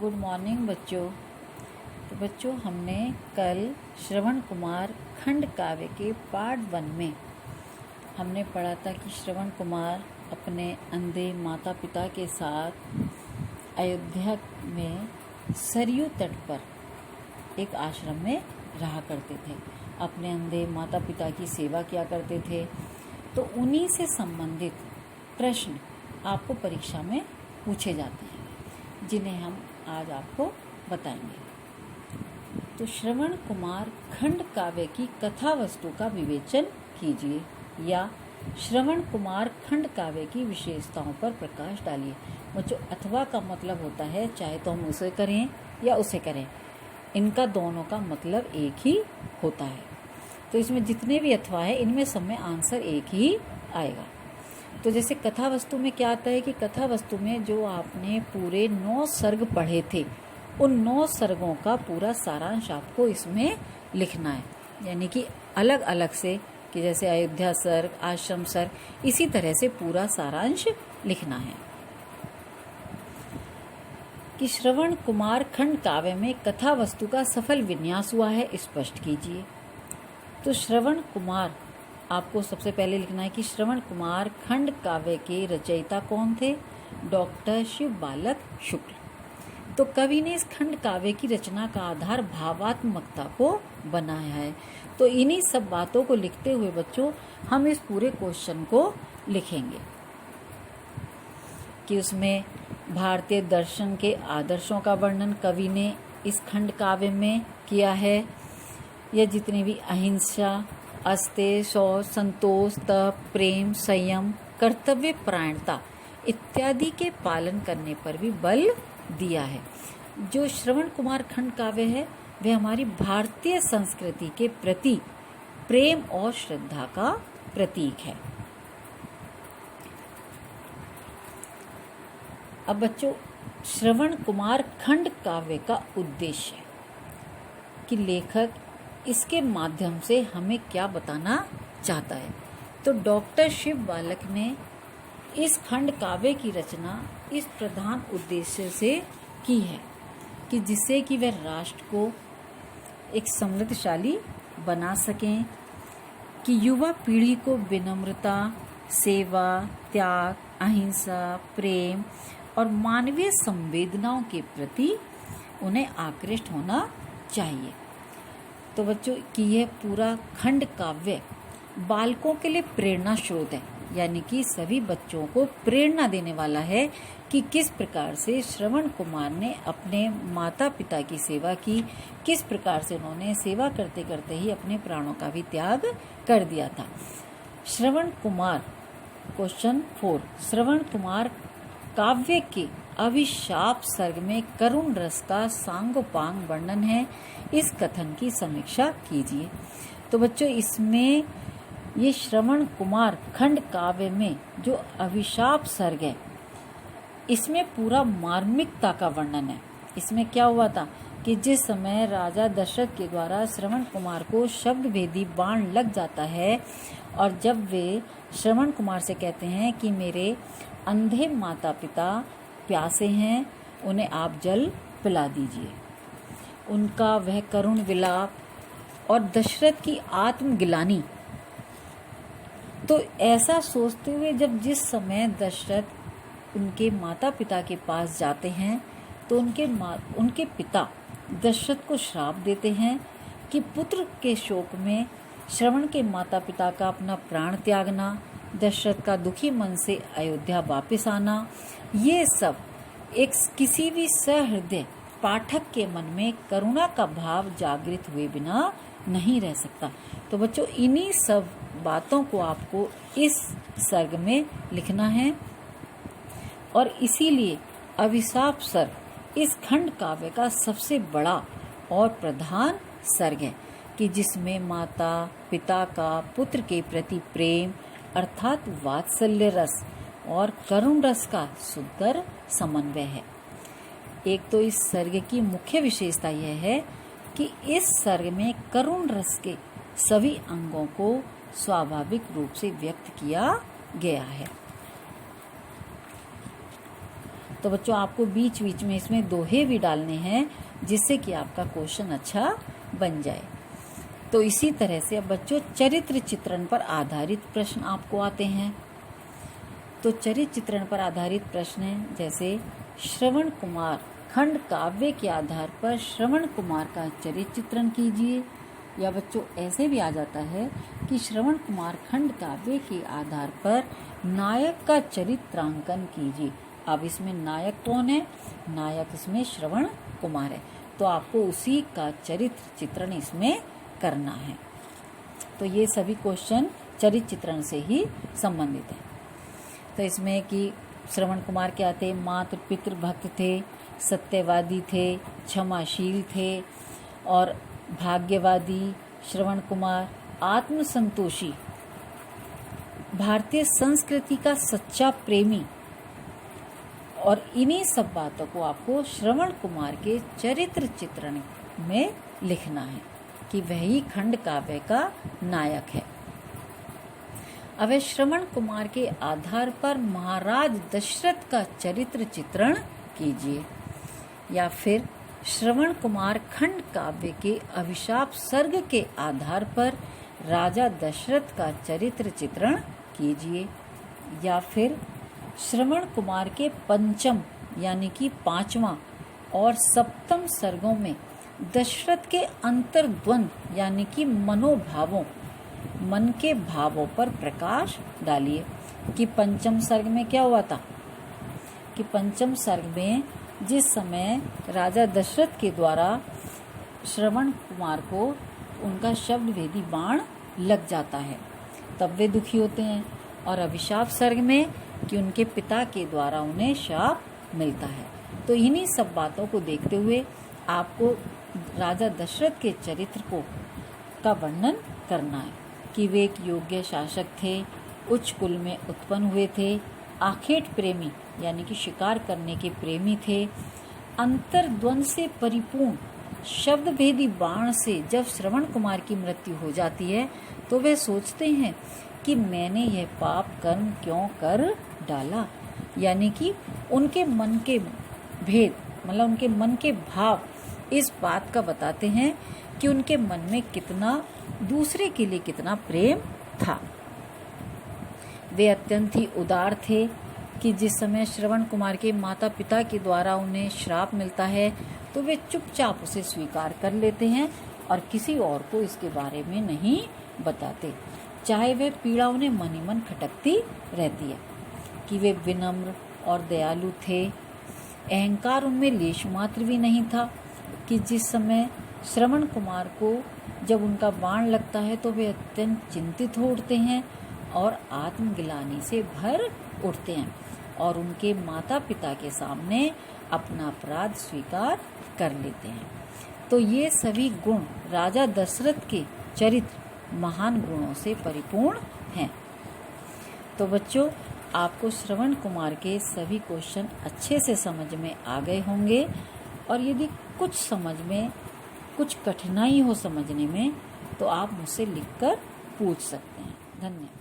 Good morning बच्चों। तो बच्चों हमने कल श्रवण कुमार खंड काव्य के पार्ट 1 में हमने पढ़ा था कि श्रवण कुमार अपने अंधे माता पिता के साथ अयोध्या में सरयू तट पर एक आश्रम में रहा करते थे। अपने अंधे माता पिता की सेवा किया करते थे। तो उन्हीं से संबंधित प्रश्न आपको परीक्षा में पूछे जाते हैं, जिन्हें हम आज आपको बताएंगे। तो श्रवण कुमार खंड काव्य की कथा वस्तु का विवेचन कीजिए या श्रवण कुमार खंड काव्य की विशेषताओं पर प्रकाश डालिए। बच्चों, अथवा का मतलब होता है चाहे तो हम उसे करें या उसे करें, इनका दोनों का मतलब एक ही होता है। तो इसमें जितने भी अथवा है इनमें सब में आंसर एक ही आएगा। तो जैसे कथा वस्तु में क्या आता है कि कथा वस्तु में जो आपने पूरे 9 सर्ग पढ़े थे, उन 9 सर्गों का पूरा सारांश आपको इसमें लिखना है। यानी कि अलग अलग से, कि जैसे अयोध्या सर्ग, आश्रम सर्ग, इसी तरह से पूरा सारांश लिखना है। कि श्रवण कुमार खंड काव्य में कथा वस्तु का सफल विन्यास हुआ है, स्पष्ट कीजिए। तो श्रवण कुमार, आपको सबसे पहले लिखना है कि श्रवण कुमार खंड काव्य के रचयिता कौन थे? डॉक्टर शिव बालक शुक्ल। तो कवि ने इस खंड काव्य की रचना का आधार भावात्मकता को बनाया है। तो इन्हीं सब बातों को लिखते हुए बच्चों हम इस पूरे क्वेश्चन को लिखेंगे कि उसमें भारतीय दर्शन के आदर्शों का वर्णन कवि ने इस खंड काव्य में किया है। यह जितनी भी अहिंसा, अस्तेय, शौच, संतोष, तप, प्रेम, संयम, कर्तव्य परायणता इत्यादि के पालन करने पर भी बल दिया है। जो श्रवण कुमार खंड काव्य है वह हमारी भारतीय संस्कृति के प्रति प्रेम और श्रद्धा का प्रतीक है। अब बच्चों, श्रवण कुमार खंड काव्य का उद्देश्य है कि लेखक इसके माध्यम से हमें क्या बताना चाहता है। तो डॉक्टर शिव बालक ने इस खंड काव्य की रचना इस प्रधान उद्देश्य से की है कि जिससे कि वह राष्ट्र को एक समृद्धशाली बना सकें, कि युवा पीढ़ी को विनम्रता, सेवा, त्याग, अहिंसा, प्रेम और मानवीय संवेदनाओं के प्रति उन्हें आकृष्ट होना चाहिए। तो बच्चों कि यह पूरा खंड काव्य बालकों के लिए प्रेरणा स्रोत है, यानी कि सभी बच्चों को प्रेरणा देने वाला है कि किस प्रकार से श्रवण कुमार ने अपने माता पिता की सेवा की, किस प्रकार से उन्होंने सेवा करते करते ही अपने प्राणों का भी त्याग कर दिया था। श्रवण कुमार, क्वेश्चन 4, श्रवण कुमार काव्य के अभिशाप सर्ग में करुण रस का सांगोपांग वर्णन है। इस कथन की समीक्षा कीजिए। तो बच्चों इसमें ये श्रवण कुमार खंड काव्य में जो अभिशाप सर्ग है, इसमें पूरा मार्मिकता का वर्णन है। इसमें क्या हुआ था कि जिस समय राजा दशरथ के द्वारा श्रवण कुमार को शब्द भेदी बाण लग जाता है और जब वे श्रवण कुमार से कहते हैं कि मेरे अंधे माता पिता प्यासे हैं, उन्हें आप जल पिला दीजिए, उनका वह करुण विलाप और दशरथ की आत्मगिलानी। तो ऐसा सोचते हुए जब जिस समय दशरथ उनके माता पिता के पास जाते हैं तो उनके पिता दशरथ को श्राप देते हैं कि पुत्र के शोक में श्रवण के माता पिता का अपना प्राण त्यागना, दशरथ का दुखी मन से अयोध्या वापस आना, ये सब एक किसी भी सहृदय पाठक के मन में करुणा का भाव जागृत हुए बिना नहीं रह सकता। तो बच्चों इन्हीं सब बातों को आपको इस सर्ग में लिखना है और इसीलिए अभिशाप सर्ग इस खंड काव्य का सबसे बड़ा और प्रधान सर्ग है कि जिसमें माता पिता का पुत्र के प्रति प्रेम अर्थात वात्सल्य रस और करुण रस का सुंदर समन्वय है। एक तो इस सर्ग की मुख्य विशेषता यह है कि इस सर्ग में करुण रस के सभी अंगों को स्वाभाविक रूप से व्यक्त किया गया है। तो बच्चों आपको बीच बीच में इसमें दोहे भी डालने हैं जिससे कि आपका क्वेश्चन अच्छा बन जाए। तो इसी तरह से अब बच्चों चरित्र चित्रण पर आधारित प्रश्न आपको आते हैं। तो चरित्र चित्रण पर आधारित प्रश्न हैं जैसे श्रवण कुमार खंड काव्य के आधार पर श्रवण कुमार का चरित्र चित्रण कीजिए, या बच्चों ऐसे भी आ जाता है कि श्रवण कुमार खंड काव्य के आधार पर नायक का चरित्रांकन कीजिए। अब इसमें नायक कौन है? नायक इसमें श्रवण कुमार है, तो आपको उसी का चरित्र चित्रण इसमें करना है। तो ये सभी क्वेश्चन चरित्र चित्रण से ही संबंधित हैं। तो इसमें कि श्रवण कुमार क्या थे? मातृ पितृ भक्त थे, सत्यवादी थे, क्षमाशील थे और भाग्यवादी। श्रवण कुमार आत्मसंतोषी, भारतीय संस्कृति का सच्चा प्रेमी। और इन्हीं सब बातों को आपको श्रवण कुमार के चरित्र चित्रण में लिखना है कि वही खंड काव्य का नायक है। अब श्रवण कुमार के आधार पर महाराज दशरथ का चरित्र चित्रण कीजिए, या फिर श्रवण कुमार खंड काव्य के अभिशाप सर्ग के आधार पर राजा दशरथ का चरित्र चित्रण कीजिए, या फिर श्रवण कुमार के पंचम यानी कि 5वां और 7वें सर्गों में दशरथ के अंतर्द्वंद यानी कि मनोभावों, मन के भावों पर प्रकाश डालिए कि पंचम सर्ग में क्या हुआ था कि पंचम सर्ग में जिस समय राजा दशरथ के द्वारा श्रवण कुमार को उनका शब्द भेदी बाण लग जाता है तब वे दुखी होते हैं, और अभिशाप सर्ग में कि उनके पिता के द्वारा उन्हें शाप मिलता है। तो इन्हीं सब बातों को देखते हुए आपको राजा दशरथ के चरित्र का वर्णन करना है कि वे एक योग्य शासक थे, उच्च कुल में उत्पन्न हुए थे, आखेट प्रेमी यानी कि शिकार करने के प्रेमी थे, अंतर्द्वंद से परिपूर्ण शब्द भेदी बाण से जब श्रवण कुमार की मृत्यु हो जाती है तो वे सोचते हैं कि मैंने यह पाप कर्म क्यों कर डाला, यानी कि उनके मन के भेद मतलब उनके मन के भाव इस बात का बताते हैं कि उनके मन में कितना दूसरे के लिए कितना प्रेम था। वे अत्यंत ही उदार थे कि जिस समय श्रवण कुमार के माता पिता के द्वारा उन्हें श्राप मिलता है तो वे चुपचाप उसे स्वीकार कर लेते हैं और किसी और को इसके बारे में नहीं बताते, चाहे वे पीड़ा उन्हें मन ही मन खटकती रहती है। कि वे विनम्र और दयालु थे, अहंकार उनमें लेश मात्र भी नहीं था कि जिस समय श्रवण कुमार को जब उनका बाण लगता है तो वे अत्यंत चिंतित हो उठते हैं और आत्मग्लानि से भर उठते हैं और उनके माता पिता के सामने अपना अपराध स्वीकार कर लेते हैं। तो ये सभी गुण राजा दशरथ के चरित्र महान गुणों से परिपूर्ण हैं। तो बच्चों आपको श्रवण कुमार के सभी क्वेश्चन अच्छे से समझ में आ गए होंगे, और यदि कुछ समझ में कुछ कठिनाई हो समझने में तो आप मुझसे लिखकर पूछ सकते हैं। धन्यवाद।